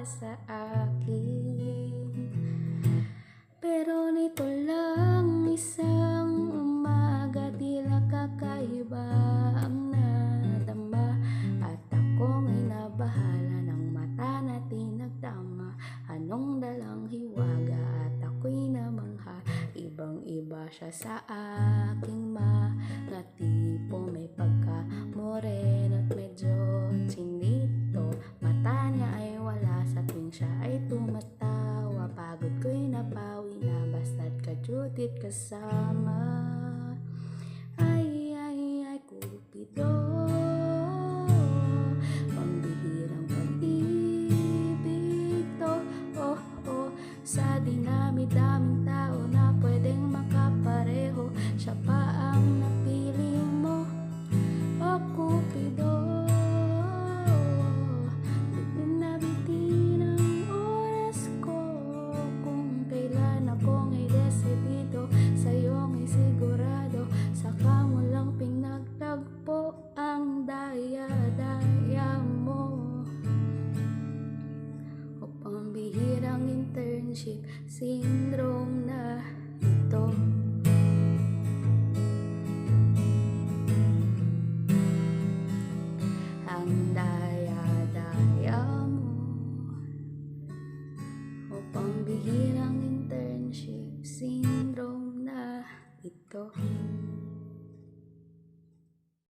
sa akin. Pero nito lang isang umaga, tila kakaiba ang nadama, at akong ay nabahala ng mata na tinagtama. Anong dalang hiwaga at ako'y namangha, ibang-iba siya sa aking mga tipo. May pagka-moreno at medyo chinito, mata niya ay wala sa tuwing siya ay tumatawa. Pagod ko'y napawi na basta't kajutit kasama. Ay, Cupido, pambihirang pag-ibig to. Oh, oh, sa dinami-daming tao na pwedeng makapareho, siya pa ang napili mo. Oh, Cupido, bitin na bitin ang oras ko. Kung kailan akong ay desidido, sa'yong ay sigurado. Saka mo lang pinagtagpo ang daya-daya mo. O pambihirang internship syndrome na ito. Ang daya-daya mo. O pambihirang internship syndrome na ito.